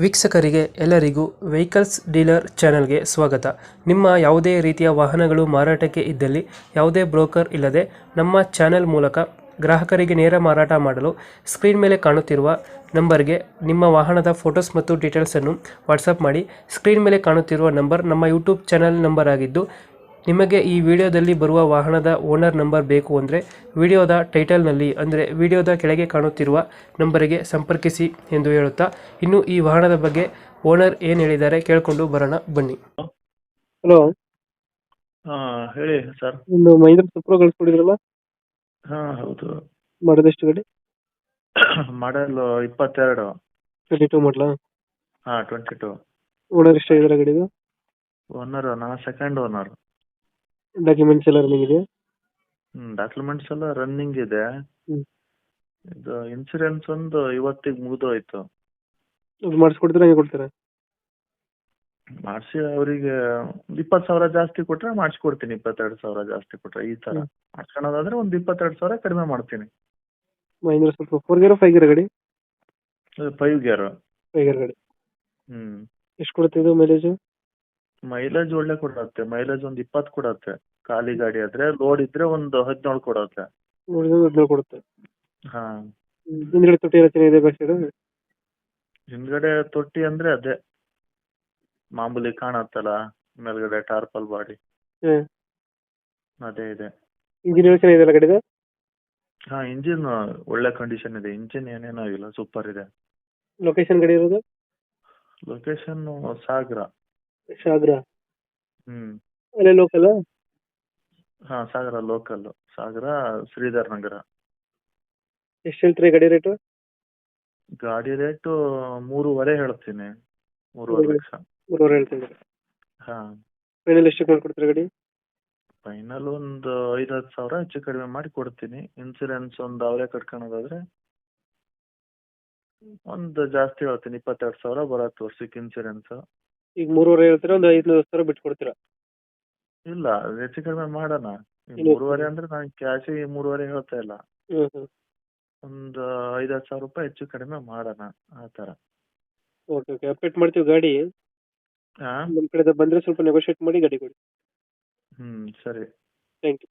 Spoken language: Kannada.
ವೀಕ್ಷಕರಿಗೆ ಎಲ್ಲರಿಗೂ ವೆಹಿಕಲ್ಸ್ ಡೀಲರ್ ಚಾನೆಲ್ಗೆ ಸ್ವಾಗತ. ನಿಮ್ಮ ಯಾವುದೇ ರೀತಿಯ ವಾಹನಗಳು ಮಾರಾಟಕ್ಕೆ ಇದ್ದಲ್ಲಿ ಯಾವುದೇ ಬ್ರೋಕರ್ ಇಲ್ಲದೆ ನಮ್ಮ ಚಾನೆಲ್ ಮೂಲಕ ಗ್ರಾಹಕರಿಗೆ ನೇರ ಮಾರಾಟ ಮಾಡಲು ಸ್ಕ್ರೀನ್ ಮೇಲೆ ಕಾಣುತ್ತಿರುವ ನಂಬರ್ಗೆ ನಿಮ್ಮ ವಾಹನದ ಫೋಟೋಸ್ ಮತ್ತು ಡೀಟೇಲ್ಸನ್ನು ವಾಟ್ಸಪ್ ಮಾಡಿ. ಸ್ಕ್ರೀನ್ ಮೇಲೆ ಕಾಣುತ್ತಿರುವ ನಂಬರ್ ನಮ್ಮ ಯೂಟ್ಯೂಬ್ ಚಾನೆಲ್ ನಂಬರ್ ಆಗಿದ್ದು, ನಿಮಗೆ ಈ ವಿಡಿಯೋದಲ್ಲಿ ಬರುವ ವಾಹನದ ಓನರ್ ನಂಬರ್ ಬೇಕು ಅಂದರೆ ವಿಡಿಯೋದ ಟೈಟಲ್ನಲ್ಲಿ ಅಂದರೆ ವಿಡಿಯೋದ ಕೆಳಗೆ ಕಾಣುತ್ತಿರುವ ನಂಬರಿಗೆ ಸಂಪರ್ಕಿಸಿ ಎಂದು ಹೇಳುತ್ತಾ, ಇನ್ನು ಈ ವಾಹನದ ಬಗ್ಗೆ ಓನರ್ ಏನು ಹೇಳಿದ್ದಾರೆ ಕೇಳಿಕೊಂಡು ಬರೋಣ ಬನ್ನಿ. ಹಲೋ, ಹಾ ಹೇಳಿ ಸರ್. ಇನ್ನು ಮಹೇಂದ್ರ ಸುಪ್ರೋ ಕಳಿಸ್ಕೊಡಿದ್ರಲ್ಲ, ಹೌದು. ಮಾಡೋದೆಷ್ಟು ಗಾಡಿ? ಮಾಡಲ್ 22. 22 ಮಾಡಲಾ? 22. ಓನರ್ ಎಷ್ಟಾಗಿದ್ದಾರೆ ಗಾಡಿದು? ಓನರ್ ನಾ ಸೆಕೆಂಡ್ ಓನರ್. ಡಾಕ್ಯುಮೆಂಟ್ಸ್ ಎಲ್ಲ ರನ್ನಿಂಗ್ ಇದೆಯಾ? ಡಾಕ್ಯುಮೆಂಟ್ಸ್ ಎಲ್ಲ ರನ್ನಿಂಗ್ ಇದೆ. ಹ್ಮ್. ಇದು ಇನ್ಸೂರೆನ್ಸ್ ಒಂದು ಇವತ್ತಿಗೆ ಮುಗಿದೋಯ್ತು. ಅದು ಮಾಡಿಸ್ಕೊಡ್ತೀರಾ, ಹಂಗೆ ಕೊಡ್ತೀರಾ? ಮಾಡಿಸಿ ಅವರಿಗೆ 20,000 ಜಾಸ್ತಿ ಕೊಟ್ರೆ ಮಾಡಿಸ್ಕೊಡ್ತೀನಿ. 22,000 ಜಾಸ್ತಿ ಕೊಟ್ರೆ ಈ ತರ ಮಾಡ್ಕೊಳೋದಾದ್ರೆ ಒಂದು 22,000 ಕಡಿಮೆ ಮಾಡ್ತೀನಿ. ಮಹೇಂದ್ರ ಸುಪ್ರೋ 4 ಗೇರ್ 5 ಗೇರ್ ಗಾಡಿ? 5 ಗೇರ್. 5 ಗೇರ್ ಗಾಡಿ. ಹ್ಮ್. ಎಷ್ಟು ಕೊಡುತ್ತೆ ಇದು ಮೈಲೇಜ್? ಮೈಲೇಜ್ ಒಳ್ಳೆ ಕೊಡತ್ತೆ. ಮೈಲೇಜ್ ಒಂದು 20 ಕೊಡತ್ತೆ. ಖಾಲಿ ಗಾಡಿ ಆದ್ರೆ, ಲೋಡ್ ಇದ್ರೆ ಒಂದು 17 ಕೊಡತ್ತೆ. 17 ಕೊಡುತ್ತೆ. ಹಾ. ಹಿಂದ್ಗಡೆ ತೊಟ್ಟಿ ಎಲ್ಲ ಚೆನ್ನಾಗಿದೆ, ಬ್ಯಾಕ್ ಸೈಡ್? ಹಿಂದ್ಗಡೆ ತೊಟ್ಟಿ ಅಂದ್ರೆ ಅದೇ ಮಾಮೂಲಿ ಕಾಣತ್ತಲ್ಲ, ಮೇಲ್ಗಡೆ ಟಾರ್ಪಲ್ ಬಾಡಿ ಅದೇ ಇದೆ. ಇಂಜಿನ್ ಎಲ್ಲ ಚೆನ್ನಾಗಿದೆ ಗಾಡಿದು? ಇಂಜಿನ್ ಒಳ್ಳೆ ಕಂಡೀಷನ್ ಇದೆ. ಇಂಜಿನ್ ಏನೇನೋ ಇಲ್ಲ, ಸೂಪರ್ ಇದೆ. ಲೊಕೇಶನ್ ಗಾಡಿ ಇರೋದು? ಲೊಕೇಶನ್ ಸಾಗರ. ಸಾಗರ? ಹ್ಮ್. ಅಲ್ಲೇ ಲೋಕಲ್? ಸಾಗರ ಲೋಕಲ್. ಸಾಗರ ಶ್ರೀಧರ್ ನಗರ. ಎಷ್ಟು ಹೇಳ್ತೀರಿ ಗಾಡಿ ರೇಟು? ಗಾಡಿ ರೇಟು 3.5 ಹೇಳ್ತೀನಿ. 3.5 ಲಕ್ಷ. 3.5 ಹೇಳ್ತೀನಿ. ಹಾ. ಫೈನಲ್ ಎಷ್ಟು ಮಾಡ್ಕೊಡ್ತೀರಾ ಗಾಡಿ? ಫೈನಲ್ ಒಂದು 5-10 ಸಾವಿರ ಹೆಚ್ಚು ಕಡಿಮೆ ಮಾಡಿ ಕೊಡ್ತೀನಿ. ಇನ್ಸೂರೆನ್ಸ್ ಒಂದು ಅವರೇ ಕಟ್ಕೊಳೋದಾದ್ರೆ ಒಂದು ಜಾಸ್ತಿ ಹೇಳ್ತೀನಿ. 22,000 ಬರತ್ತೆ ವರ್ಷಕ್ಕೆ ಇನ್ಸೂರೆನ್ಸ್. ಈಗ 3.5 ಹೇಳ್ತೀರಾ, ಒಂದು 5-10 ಸಾವಿರ ಬಿಟ್ಟು ಕೊಡ್ತೀರಾ? ಇಲ್ಲ, ಹೆಚ್ಚು ಕಡಿಮೆ ಮಾಡೋಣ. 3.5 ಅಂದ್ರೆ ನಾನು ಕ್ಯಾಶಿಗೆ 3.5 ಹೇಳ್ತಾ ಇಲ್ಲ. ಒಂದು 5-10 ಸಾವಿರ ರೂಪಾಯಿ ಹೆಚ್ಚು ಕಡಿಮೆ ಮಾಡೋಣ, ಆ ತರ. ಓಕೆ ಓಕೆ, ಅಪ್ಡೇಟ್ ಮಾಡ್ತೀವಿ ಗಾಡಿ. ನಮ್ಮ ಕಡೆ ಬಂದರೆ ಸ್ವಲ್ಪ ನೆಗೋಷಿಯೇಟ್ ಮಾಡಿ ಗಾಡಿ ಕೊಡಿ. ಸರಿ. Thank you.